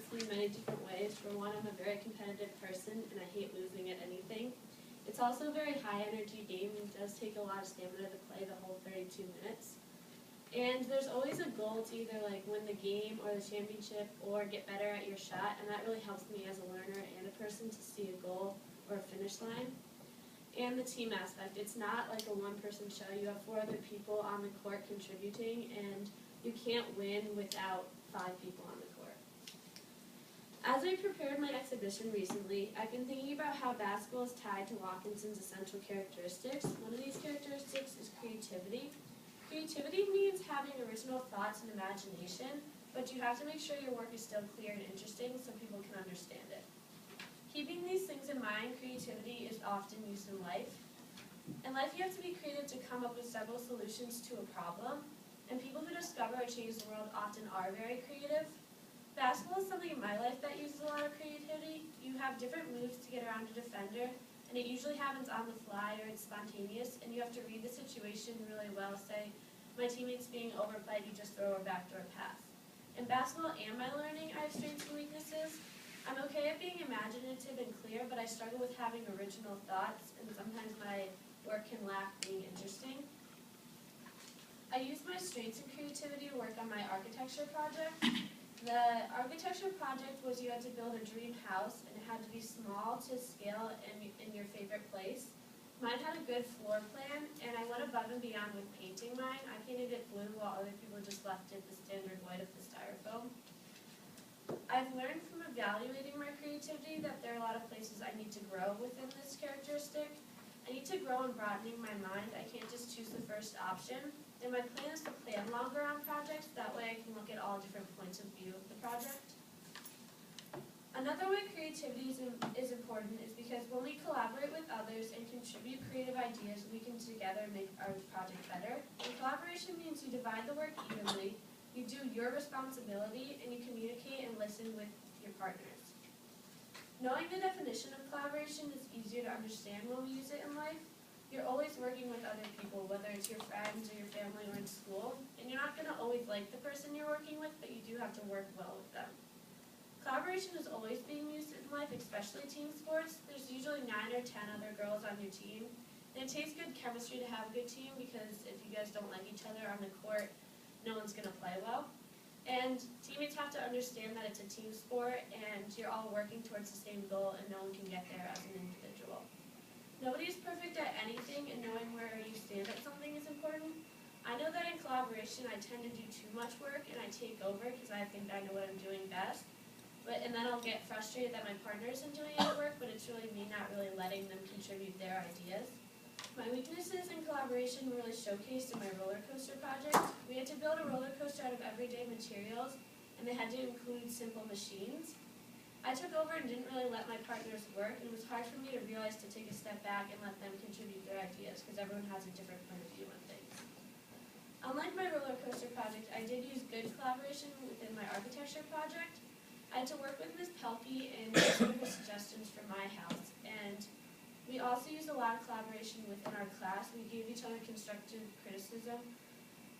affects me in many different ways. For one, I'm a very competitive person and I hate losing at anything. It's also a very high energy game and does take a lot of stamina to play the whole 32 minutes. And there's always a goal to either like win the game or the championship or get better at your shot, and that really helps me as a learner and a person to see a goal or a finish line. And the team aspect. It's not like a one-person show. You have 4 other people on the court contributing, and you can't win without 5 people on the court. As I prepared my exhibition recently, I've been thinking about how basketball is tied to Watkinson's essential characteristics. One of these characteristics is creativity. Creativity means having original thoughts and imagination, but you have to make sure your work is still clear and interesting so people can understand it. Keeping these things in mind, creativity is often used in life. In life, you have to be creative to come up with several solutions to a problem, and people who discover or change the world often are very creative. Basketball is something in my life that uses a lot of creativity. You have different moves to get around a defender, and it usually happens on the fly or it's spontaneous, and you have to read the situation really well. Say, my teammate's being overplayed, you just throw a backdoor pass. In basketball and my learning, I have strengths and weaknesses. I'm okay at being imaginative and clear, but I struggle with having original thoughts, and sometimes my work can lack being interesting. I used my strengths and creativity to work on my architecture project. The architecture project was you had to build a dream house, and it had to be small to scale in your favorite place. Mine had a good floor plan, and I went above and beyond with painting mine. I painted it blue while other people just left it the standard white of the styrofoam. I've learned from evaluating my creativity that there are a lot of places I need to grow within this characteristic. I need to grow in broadening my mind. I can't just choose the first option. And my plan is to plan longer on projects. That way I can look at all different points of view of the project. Another way creativity is important is because when we collaborate with others and contribute creative ideas, we can together make our project better. And collaboration means you divide the work evenly, you do your responsibility, and you communicate and listen with your partners. Knowing the definition of collaboration is easier to understand when we use it in life. You're always working with other people, whether it's your friends or your family or in school, and you're not going to always like the person you're working with, but you do have to work well with them. Collaboration is always being used in life, especially team sports. There's usually 9 or 10 other girls on your team, and it takes good chemistry to have a good team because if you guys don't like each other on the court, no one's going to play well. And teammates have to understand that it's a team sport and you're all working towards the same goal and no one can get there as an individual. Nobody is perfect at anything, and knowing where you stand at something is important. I know that in collaboration I tend to do too much work and I take over because I think I know what I'm doing best. And then I'll get frustrated that my partner isn't doing any work, but it's really me not really letting them contribute their ideas. My weaknesses in collaboration were really showcased in my roller coaster project. We had to build a roller coaster out of everyday materials, and they had to include simple machines. I took over and didn't really let my partners work, and it was hard for me to realize to take a step back and let them contribute their ideas, because everyone has a different point of view on things. Unlike my roller coaster project, I did use good collaboration within my architecture project. I had to work with Ms. Pelkey and give some of her suggestions for my house, and we also used a lot of collaboration within our class. We gave each other constructive criticism.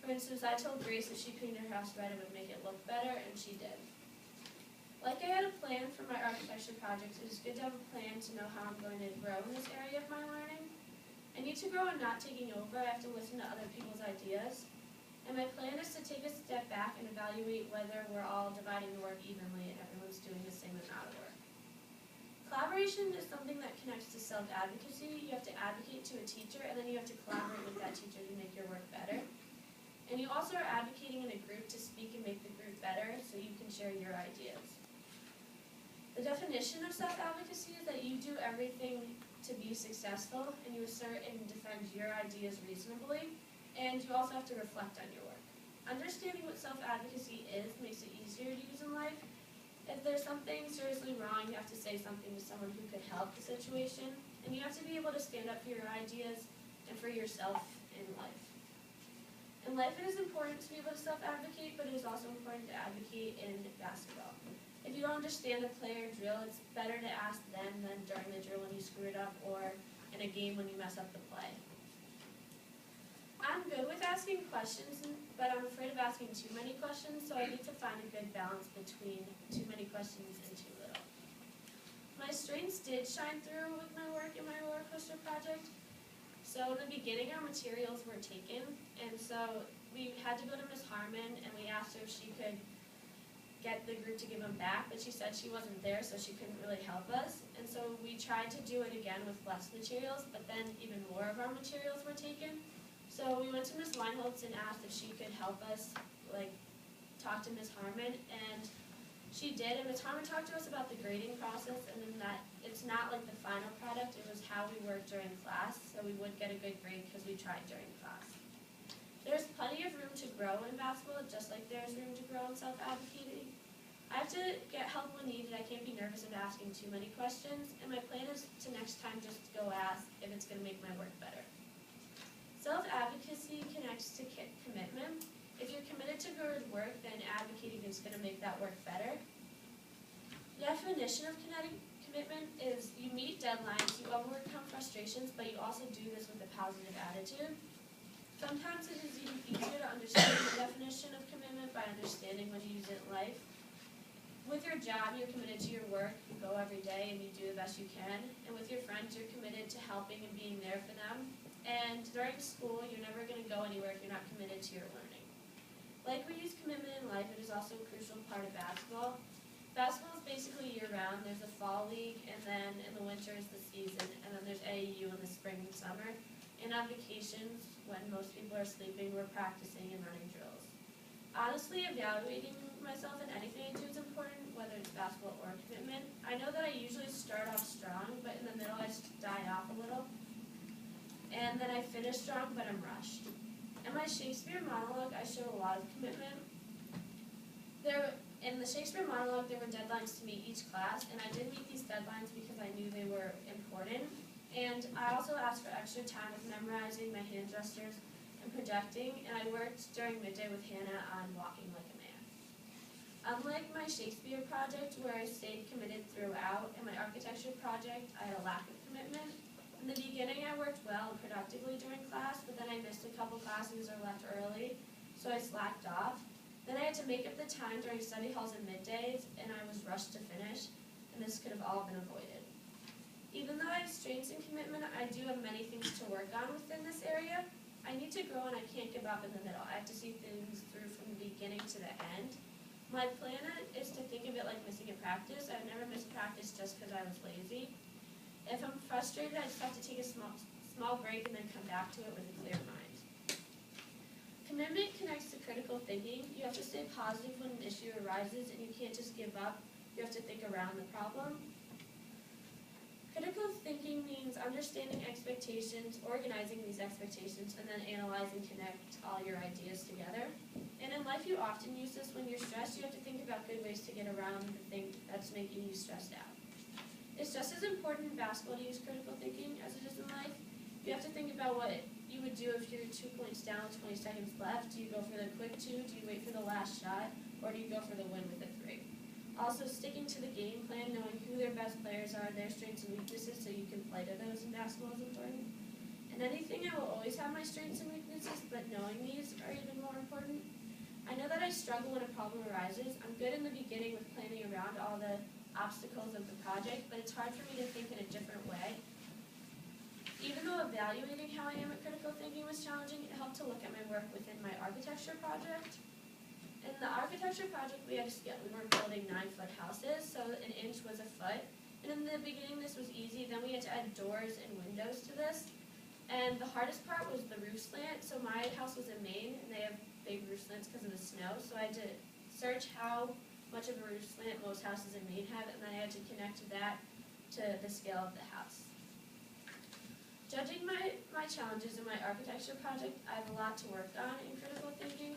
For instance, I told Grace if she painted her house red, it would make it look better, and she did. Like I had a plan for my architecture projects, it is good to have a plan to know how I'm going to grow in this area of my learning. I need to grow in not taking over. I have to listen to other people's ideas. And my plan is to take a step back and evaluate whether we're all dividing the work evenly and everyone's doing the same amount of work. Collaboration is something that connects to self-advocacy. You have to advocate to a teacher, and then you have to collaborate with that teacher to make your work better. And you also are advocating in a group to speak and make the group better so you can share your ideas. The definition of self-advocacy is that you do everything to be successful, and you assert and defend your ideas reasonably, and you also have to reflect on your work. Understanding what self-advocacy is makes it easier to use in life. If there's something seriously wrong, you have to say something to someone who could help the situation, and you have to be able to stand up for your ideas and for yourself in life. In life, it is important to be able to self-advocate, but it is also important to advocate in basketball. If you don't understand a player drill, it's better to ask them than during the drill when you screw it up or in a game when you mess up the play. I'm good with asking questions, but I'm afraid of asking too many questions, so I need to find a good balance between too many questions and too little. My strengths did shine through with my work in my roller coaster project. So in the beginning, our materials were taken, and so we had to go to Ms. Harmon, and we asked her if she could get the group to give them back, but she said she wasn't there, so she couldn't really help us. And so we tried to do it again with less materials, but then even more of our materials were taken. So we went to Ms. Weinholtz and asked if she could help us, talk to Ms. Harmon, and she did. And Ms. Harmon talked to us about the grading process, and then that it's not like the final product, it was how we worked during class, so we would get a good grade because we tried during class. There's plenty of room to grow in basketball, just like there's room to grow in self-advocating. I have to get help when needed. I can't be nervous of asking too many questions, and my plan is to next time just go ask if it's going to make my work better. Self-advocacy connects to commitment. If you're committed to good work, then advocating is going to make that work better. The definition of commitment is you meet deadlines, you overcome frustrations, but you also do this with a positive attitude. Sometimes it is even easier to understand the definition of commitment by understanding when you use it in life. With your job, you're committed to your work, you go every day and you do the best you can. And with your friends, you're committed to helping and being there for them. And during school, you're never going to go anywhere if you're not committed to your learning. Like we use commitment in life, it is also a crucial part of basketball. Basketball is basically year-round. There's a fall league, and then in the winter is the season, and then there's AAU in the spring and summer. And on vacations, when most people are sleeping, we're practicing and running drills. Honestly, evaluating myself in anything I do is important, whether it's basketball or commitment. I know that I usually start off strong, but in the middle I die off a little. And then I finish strong, but I'm rushed. In my Shakespeare monologue, I show a lot of commitment. In the Shakespeare monologue, there were deadlines to meet each class, and I did meet these deadlines because I knew they were important. And I also asked for extra time with memorizing my hand gestures and projecting, and I worked during midday with Hannah on walking like a man. Unlike my Shakespeare project, where I stayed committed throughout, and my architecture project, I had a lack of commitment. In the beginning, I worked well and productively during class, but then I missed a couple classes or left early, so I slacked off. Then I had to make up the time during study halls and middays, and I was rushed to finish, and this could have all been avoided. Even though I have strengths and commitment, I do have many things to work on within this area. I need to grow and I can't give up in the middle. I have to see things through from the beginning to the end. My plan is to think of it like missing a practice. I've never missed practice just because I was lazy. If I'm frustrated, I just have to take a small break and then come back to it with a clear mind. Commitment connects to critical thinking. You have to stay positive when an issue arises, and you can't just give up. You have to think around the problem. Critical thinking means understanding expectations, organizing these expectations, and then analyze and connect all your ideas together. And in life, you often use this when you're stressed. You have to think about good ways to get around the thing that's making you stressed out. It's just as important in basketball to use critical thinking as it is in life. You have to think about what you would do if you're 2 points down, 20 seconds left. Do you go for the quick two? Do you wait for the last shot? Or do you go for the win with a three? Also, sticking to the game plan, knowing who their best players are, their strengths and weaknesses, so you can play to those in basketball is important. In anything, I will always have my strengths and weaknesses, but knowing these are even more important. I know that I struggle when a problem arises. I'm good in the beginning with planning around all the obstacles of the project, but it's hard for me to think in a different way. Even though evaluating how I am at critical thinking was challenging, it helped to look at my work within my architecture project. In the architecture project, we were building 9-foot houses, so an inch was a foot. And in the beginning, this was easy. Then we had to add doors and windows to this. And the hardest part was the roof slant. So my house was in Maine, and they have big roof slants because of the snow. So I had to search how much of a roof slant most houses in Maine have, and then I had to connect that to the scale of the house. Judging my challenges in my architecture project, I have a lot to work on in critical thinking.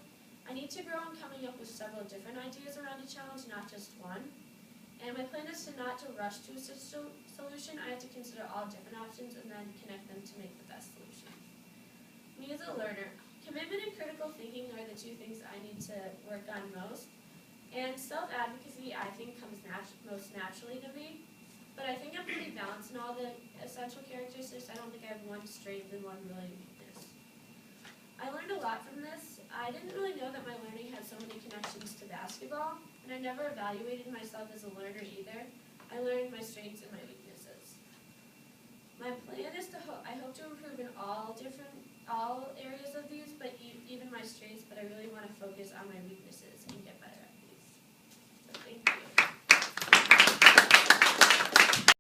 I need to grow in coming up with several different ideas around a challenge, not just one. And my plan is not to rush to a solution. I have to consider all different options and then connect them to make the best solution. Me as a learner, commitment and critical thinking are the two things I need to work on most. And self-advocacy, I think, comes most naturally to me. But I think I'm pretty balanced in all the essential characteristics. I don't think I have one strength and one really weakness. I learned a lot from this. I didn't really know that my learning had so many connections to basketball, and I never evaluated myself as a learner either. I learned my strengths and my weaknesses. My plan is I hope to improve in all areas of these, but even my strengths, but I really want to focus on my weaknesses.